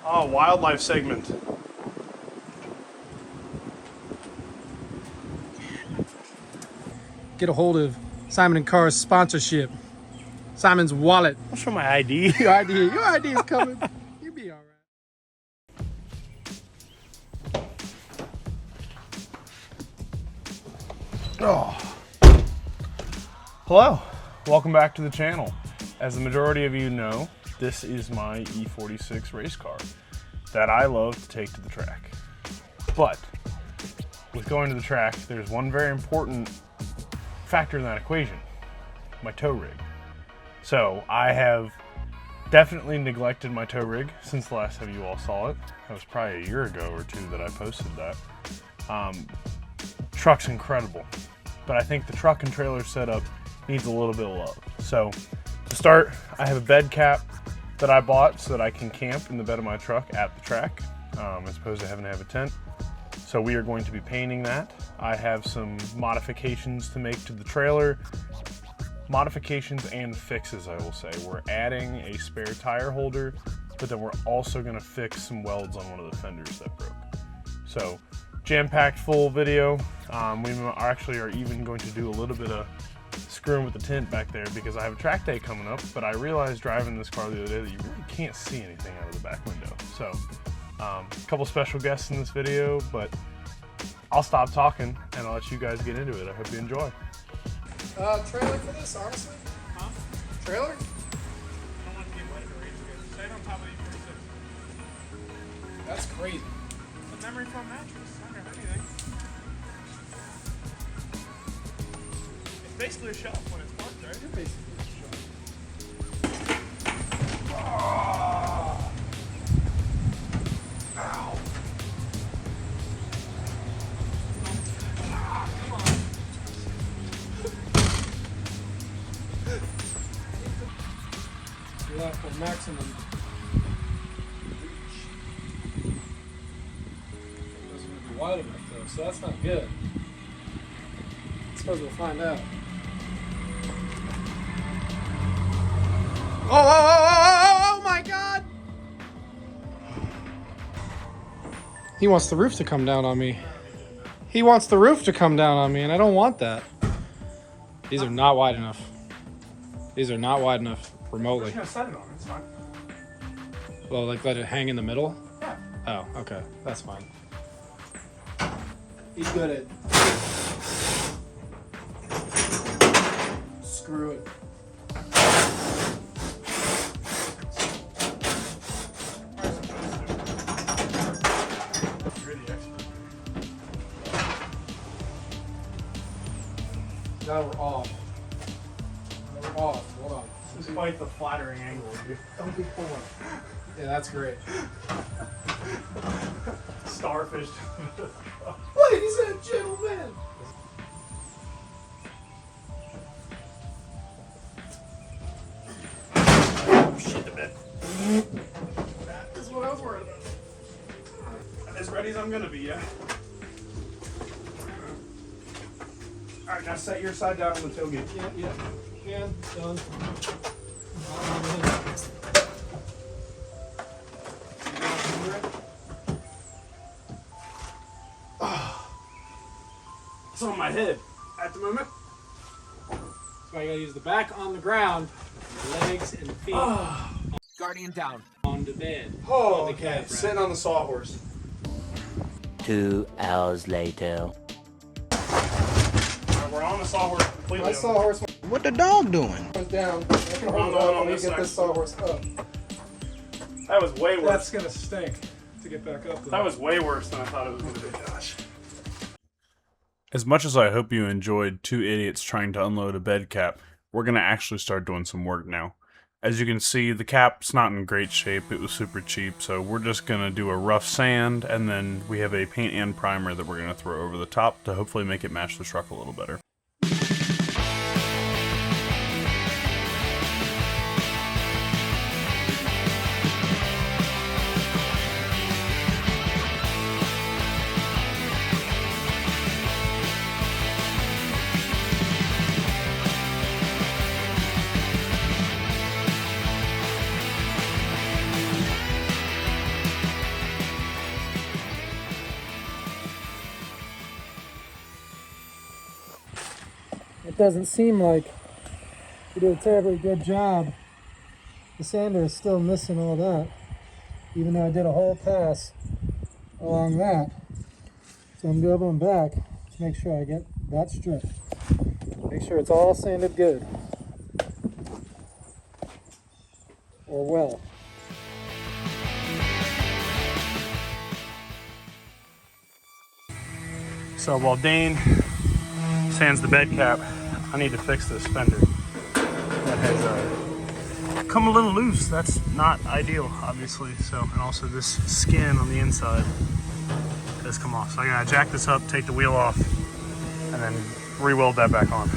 Oh, wildlife segment. Get a hold of Simon & Carr's sponsorship. Simon's wallet. I'll show my ID. Your ID is coming. You'll be all right. Oh. Hello, welcome back to the channel. As the majority of you know, this is my E46 race car that I love to take to the track. But with going to the track, there's one very important factor in that equation, my tow rig. So I have definitely neglected my tow rig since the last time you all saw it. That was probably a year ago or two that I posted that. Truck's incredible, but I think the truck and trailer setup needs a little bit of love. So to start, I have a bed cap that I bought so that I can camp in the bed of my truck at the track, as opposed to having to have a tent. So we are going to be painting that. I have some modifications to make to the trailer. Modifications and fixes, I will say. We're adding a spare tire holder, but then we're also gonna fix some welds on one of the fenders that broke. So, jam-packed full video. We actually are even going to do a little bit of screwing with the tint back there because I have a track day coming up, but I realized driving this car the other day that you really can't see anything out of the back window. So, a couple special guests in this video, but I'll stop talking and I'll let you guys get into it. I hope you enjoy. Trailer for this, honestly? Huh? Trailer? I don't want to get wet or anything. Stay on top of the E46. That's crazy. A memory foam mattress. I don't have anything. It's basically a shelf when it's parked, right? You're basically a shelf. Ow. Come on. You're at the maximum reach. It doesn't really be wide enough though, so that's not good. I suppose we'll find out. Oh my God! He wants the roof to come down on me. He wants the roof to come down on me, and I don't want that. These are not wide enough. These are not wide enough remotely. I'm just gonna set it on, it's fine. Well, like let it hang in the middle? Yeah. Oh, okay. That's fine. He's good at... Screw it. You're the expert. Now we're off. Now we're off. Hold on. This is quite the flattering angle of you. Don't be pulling. Yeah, that's great. Starfish. Ladies and gentlemen! Oh shit, a bit. That is what I was worried about. I'm as ready as I'm gonna be, yeah. Alright, now set your side down on the tailgate. Yeah, done. It's on my head at the moment. So I gotta use the back on the ground, legs and feet Guardian down. on the bed. Oh, on the okay. cab Sitting on the sawhorse. 2 hours later. Alright, we're on the sawhorse completely. My sawhorse What the dog doing? was down. I can hold it No, up no, when we this get side. this sawhorse up. That was way worse. That's gonna stink to get back up though. That was way worse than I thought it was going to be. Gosh. As much as I hope you enjoyed two idiots trying to unload a bed cap, we're going to actually start doing some work now. As you can see, the cap's not in great shape. It was super cheap, so we're just going to do a rough sand, and then we have a paint and primer that we're going to throw over the top to hopefully make it match the truck a little better. it doesn't seem like we did a terribly good job, the sander is still missing all that, even though I did a whole pass along that. So I'm going back to make sure I get that strip. Make sure it's all sanded good. Or well. So while Dane sands the bed cap, I need to fix this fender that has come a little loose. That's not ideal, obviously. So, and also this skin on the inside has come off. So I gotta jack this up, take the wheel off, and then re-weld that back on.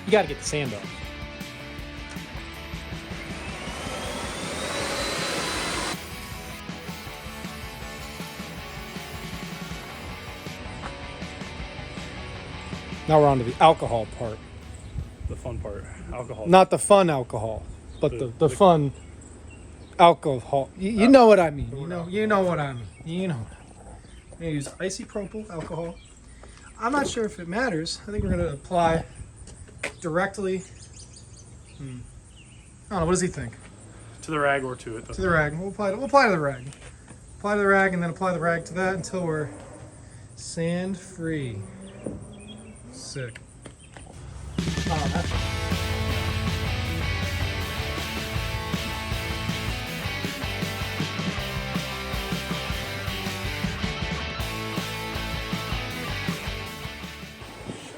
You gotta get the sand off. Now we're on to the alcohol part. The fun part, alcohol. Not the fun alcohol, but the fun alcohol. You know what I mean. You know what I mean. You know. I'm gonna use isopropyl alcohol. I'm not sure if it matters. I think we're gonna apply directly. I don't know. What does he think? To the rag or to it. To the rag. We'll apply to the rag. Apply to the rag and then apply the rag to that until we're sand free. Sick. Oh, that's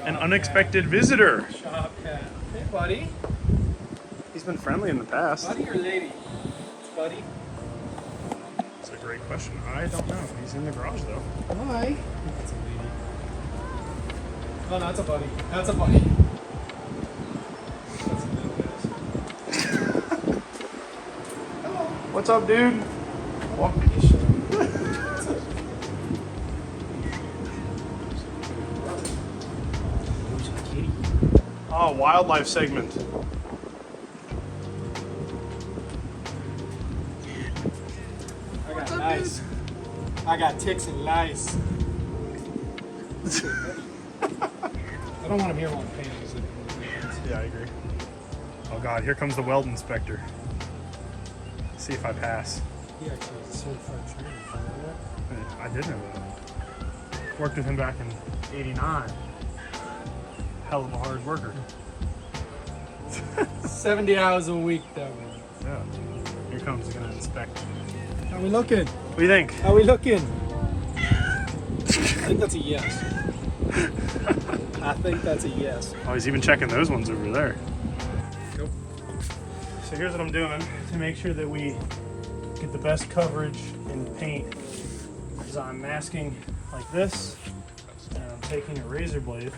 An unexpected visitor. Shop cat. Hey, buddy. He's been friendly in the past. Buddy or lady? Buddy. That's a great question. I don't know. He's in the garage though. Hi. That's a lady. Oh, no, that's a buddy. That's a buddy. That's a little bit. Hello. What's up, dude? Oh, wildlife segment. I got lice. I got ticks and lice. I don't want him here while I'm painting. Yeah, I agree. Oh God, here comes the weld inspector. Let's see if I pass. He actually is a certified trainer. I did know that. Worked with him back in '89. Hell of a hard worker. 70 hours a week, that one. Yeah. Here comes, he's gonna inspect. How we looking? What do you think? How we looking? I think that's a yes. I think that's a yes. Oh, he's even checking those ones over there. Nope. So here's what I'm doing to make sure that we get the best coverage in the paint. Is I'm masking like this, and I'm taking a razor blade,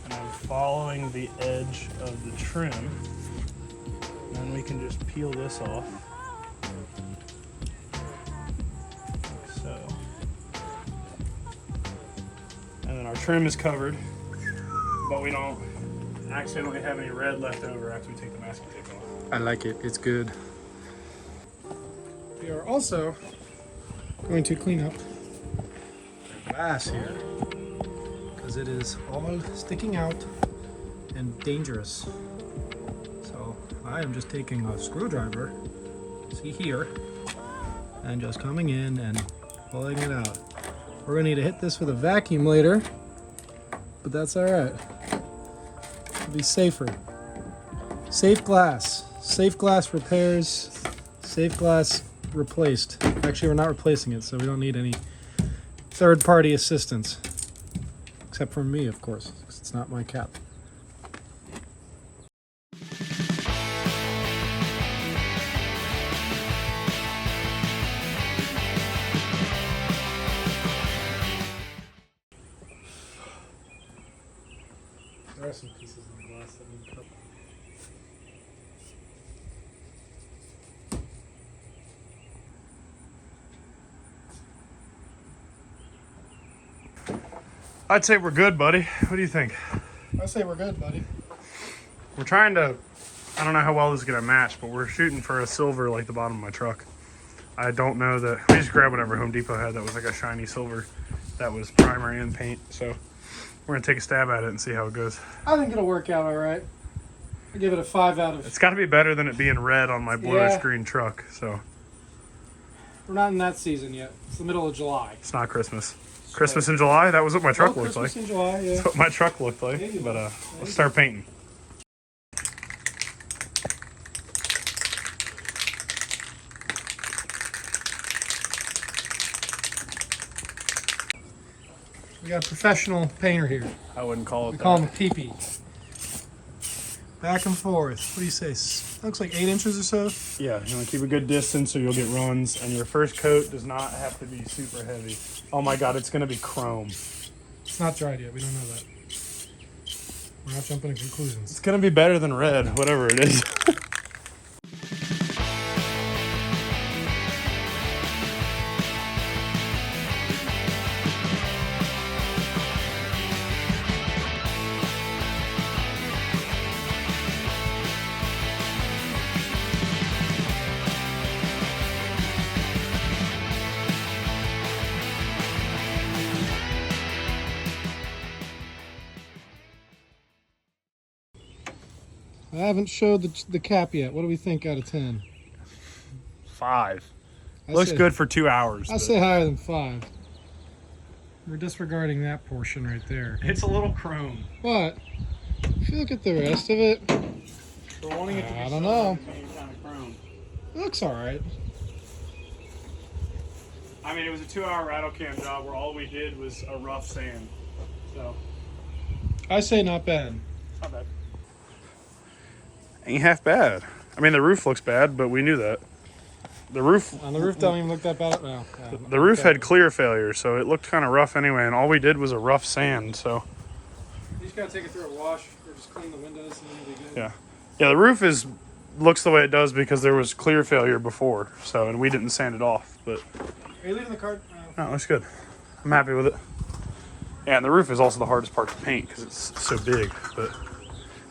and I'm following the edge of the trim. And then we can just peel this off. Like so. And then our trim is covered, but we don't accidentally have any red left over after we take the masking tape off. I like it. It's good. We are also going to clean up the glass here because it is all sticking out and dangerous. So I am just taking a screwdriver, see here, and just coming in and pulling it out. We're going to need to hit this with a vacuum later, but that's all right. It'll be safer. Safe glass repairs, safe glass replaced. Actually, we're not replacing it, so we don't need any third-party assistance. Except for me, of course, 'cause it's not my cap. There are some pieces in the glass that need cut. I'd say we're good, buddy. What do you think? I say we're good, buddy. We're trying to, I don't know how well this is going to match, but we're shooting for a silver like the bottom of my truck. I don't know that, we just grabbed whatever Home Depot had that was like a shiny silver that was primer and paint. So we're going to take a stab at it and see how it goes. I think it'll work out all right. I give it a 5 out of. It's got to be better than it being red on my boiler Yeah. screen truck. So We're not in that season yet. It's the middle of July. it's not Christmas. Christmas in July? That was what my truck looked like. Christmas in July, yeah. That's what my truck looked like. Maybe. But let's start painting. We got a professional painter here. I wouldn't call it We that. call him a pee-pee. Back and forth. What do you say? Looks like 8 inches or so. Yeah, you want to keep a good distance so you'll get runs, and your first coat does not have to be super heavy. Oh my God, it's going to be chrome. It's not dried yet. We don't know that. We're not jumping to conclusions. It's going to be better than red, whatever it is. I haven't showed the cap yet. What do we think out of 10? 5. I Looks say- good for 2 hours. I but say higher than 5. We're disregarding that portion right there. it's a little chrome. But if you look at the rest of it, We're wanting it to be I don't know. kind of chrome. it looks all right. I mean, it was a 2-hour rattle cam job where all we did was a rough sand. So, I say not bad. it's not bad. Ain't half bad. I mean, the roof looks bad, but we knew that. The roof On the roof, don't even look that bad. No. The roof had clear failure, so it looked kind of rough anyway, and all we did was a rough sand, so You just gotta take it through a wash or just clean the windows and then it'll be good. yeah. Yeah, the roof looks the way it does because there was clear failure before, so, and we didn't sand it off, but Are you leaving the cart? no, it looks good. I'm happy with it. Yeah, and the roof is also the hardest part to paint because it's so big, but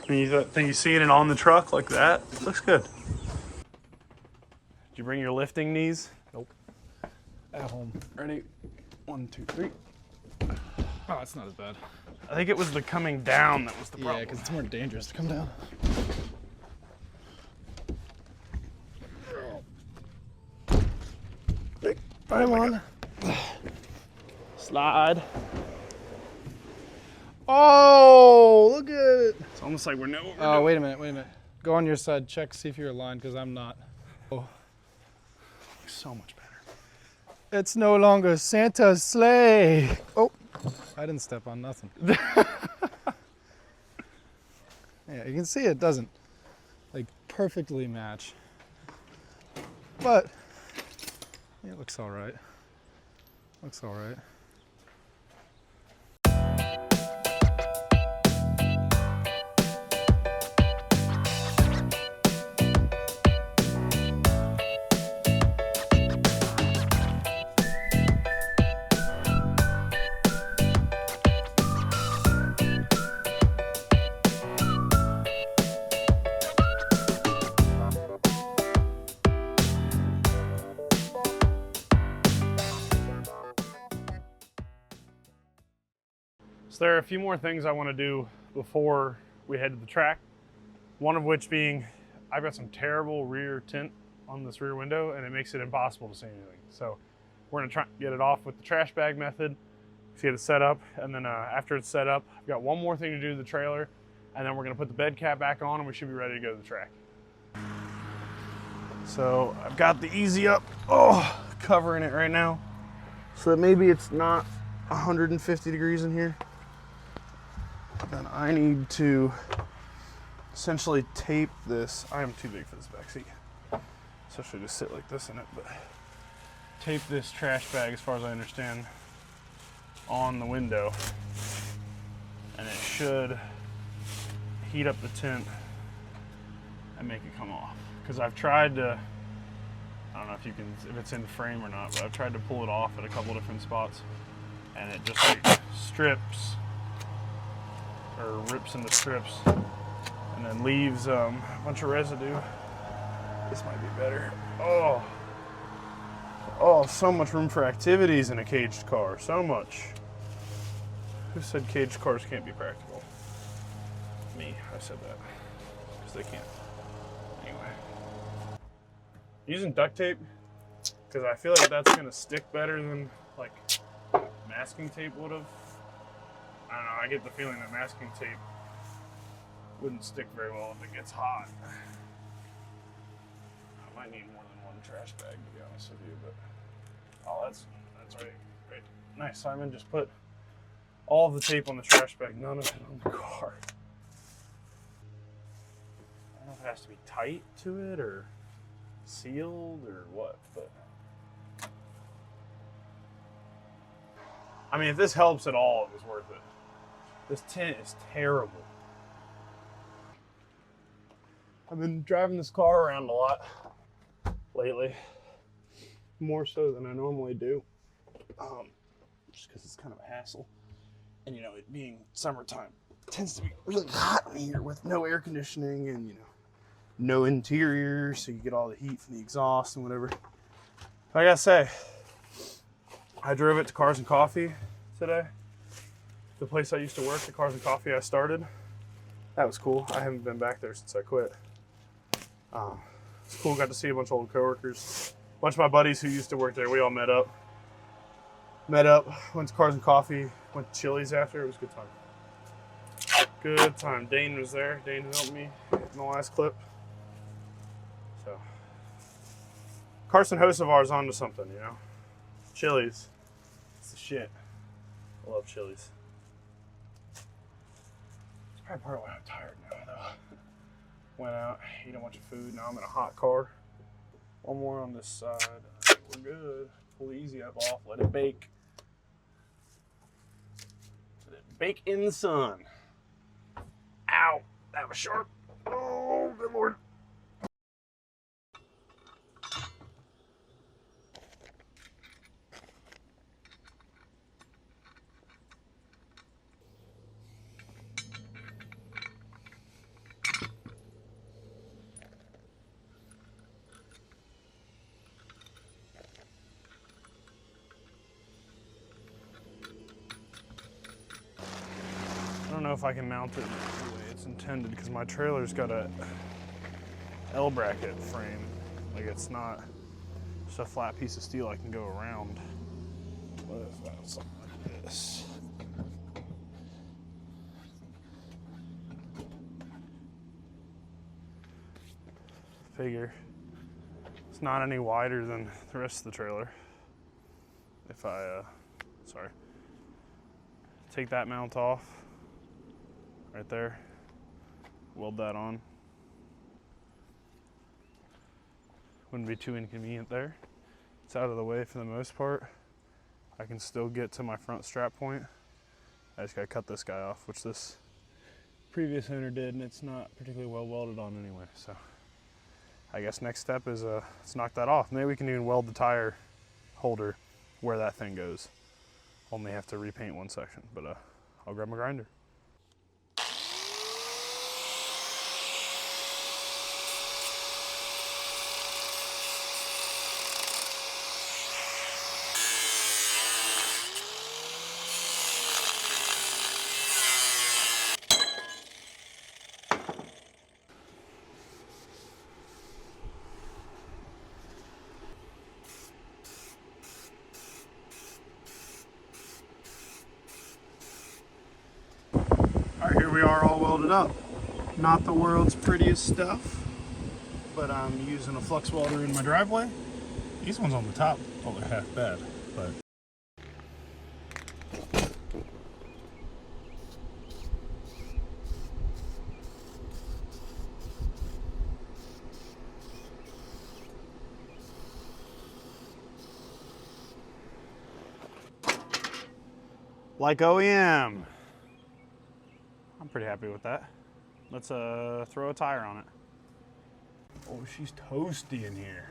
when you see it on the truck like that, it looks good. Did you bring your lifting knees? Nope. At home. Ready? 1, 2, 3. Oh, it's not as bad. I think it was the coming down that was the Yeah, problem. because it's more dangerous to come down. Come on. Slide. Oh, look at it. It's almost like we're nowhere. Oh, wait a minute. Go on your side. Check, see if you're aligned, because I'm not. Oh. So much better. It's no longer Santa's sleigh. Oh, I didn't step on nothing. Yeah, you can see it doesn't like perfectly match, but it looks all right. Looks all right. So there are a few more things I want to do before we head to the track. One of which being, I've got some terrible rear tint on this rear window and it makes it impossible to see anything. So we're gonna try and get it off with the trash bag method, get it set up, and then after it's set up, I've got one more thing to do to the trailer, and then we're gonna put the bed cap back on and we should be ready to go to the track. So I've got the Easy Up, covering it right now. So that maybe it's not 150 degrees in here. then I need to essentially tape this. I am too big for this back seat, so I should just sit like this in it, but tape this trash bag, as far as I understand, on the window, and it should heat up the tint and make it come off. Because I've tried to, I don't know if you can, if it's in frame or not, but I've tried to pull it off at a couple different spots, and it just like strips or rips into strips and then leaves a bunch of residue. This might be better. Oh, so much room for activities in a caged car, so much. Who said caged cars can't be practical? Me, I said that, because they can't. Anyway. Using duct tape, because I feel like that's gonna stick better than like masking tape would have. I don't know, I get the feeling that masking tape wouldn't stick very well if it gets hot. I might need more than one trash bag, to be honest with you, but oh, that's right. Great. Nice. Simon just put all of the tape on the trash bag, none of it on the car. I don't know if it has to be tight to it or sealed or what, but I mean, if this helps at all, it was worth it. This tint is terrible. I've been driving this car around a lot lately, more so than I normally do, just because it's kind of a hassle. And you know, it being summertime, it tends to be really hot in here with no air conditioning and, you know, no interior, so you get all the heat from the exhaust and whatever. But I gotta say, I drove it to Cars and Coffee today. The place I used to work, the Cars and Coffee I started. That was cool. I haven't been back there since I quit. It's cool, got to see a bunch of old coworkers. A bunch of my buddies who used to work there, we all met up, went to Cars and Coffee, went to Chili's after. It was a good time. Good time. Dane was there. Dane helped me in the last clip. So, Carson Hosevar's onto something, you know? Chili's. It's the shit. I love Chili's. It's probably part of why I'm tired now, though. Went out, ate a bunch of food. Now I'm in a hot car. One more on this side. I think we're good. Pull the easy up off. Let it bake. Let it bake in the sun. Ow! That was sharp. Oh, good lord. I don't know if I can mount it the way it's intended because my trailer's got a L bracket frame. Like, it's not just a flat piece of steel I can go around. What if I have something like this? Figure it's not any wider than the rest of the trailer. If I, take that mount off. Right there, weld that on. Wouldn't be too inconvenient there. It's out of the way for the most part. I can still get to my front strap point. I just gotta cut this guy off, which this previous owner did, and it's not particularly well welded on anyway. So I guess next step is let's knock that off. Maybe we can even weld the tire holder where that thing goes. Only have to repaint one section, but I'll grab my grinder. Here we are, all welded up. Not the world's prettiest stuff, but I'm using a flux welder in my driveway. These ones on the top, well, they're half bad, but like OEM. I'm pretty happy with that. Let's throw a tire on it. Oh, she's toasty in here.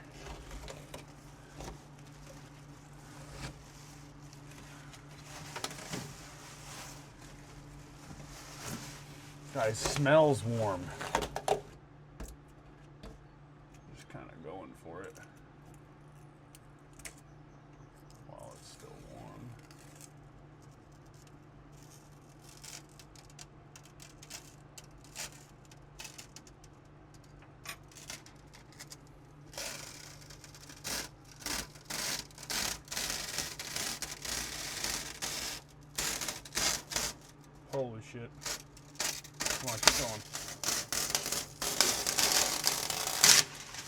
Guys, smells warm. Just kind of going for it while it's still warm. Holy shit. Come on, keep going.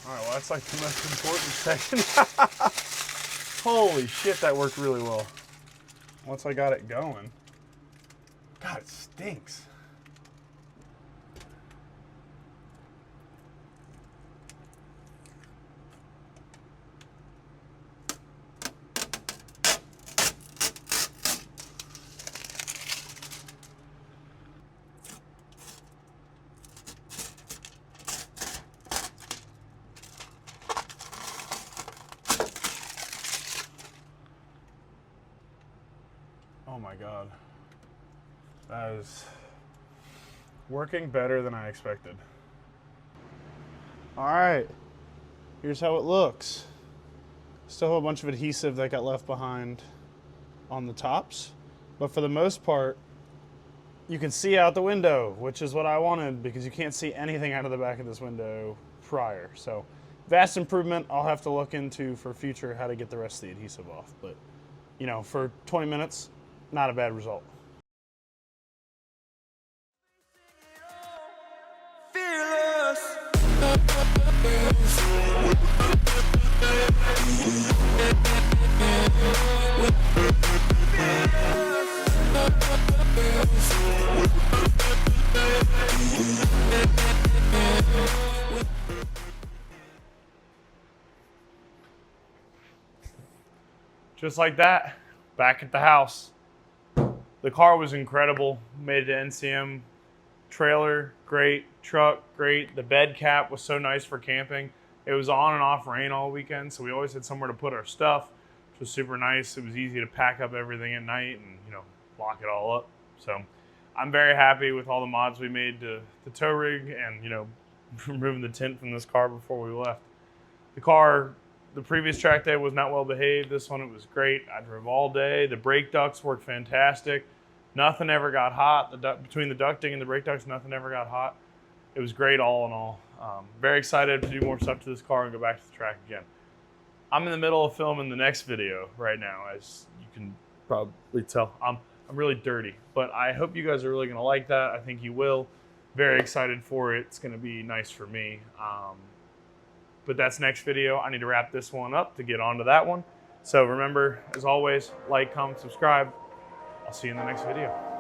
All right, well, that's like the most important section. Holy shit, that worked really well. Once I got it going. God, it stinks. Oh my God. That is working better than I expected. All right, here's how it looks. Still have a bunch of adhesive that got left behind on the tops, but for the most part, you can see out the window, which is what I wanted because you can't see anything out of the back of this window prior. So vast improvement. I'll have to look into for future how to get the rest of the adhesive off, but you know, for 20 minutes, not a bad result. Just like that, back at the house. The car was incredible, made it to NCM. Trailer, great. Truck, great. The bed cap was so nice for camping. It was on and off rain all weekend, so we always had somewhere to put our stuff, which was super nice. It was easy to pack up everything at night and, you know, lock it all up. So I'm very happy with all the mods we made to the tow rig and, you know, removing the tint from this car before we left. The car, the previous track day was not well behaved. This one, it was great. I drove all day. The brake ducts worked fantastic. Nothing ever got hot. Between the ducting and the brake ducts, nothing ever got hot. It was great all in all. Very excited to do more stuff to this car and go back to the track again. I'm in the middle of filming the next video right now, as you can probably tell. I'm really dirty, but I hope you guys are really gonna like that. I think you will. Very excited for it. It's gonna be nice for me. But that's next video. I need to wrap this one up to get on to that one. So remember, as always, like, comment, subscribe. I'll see you in the next video.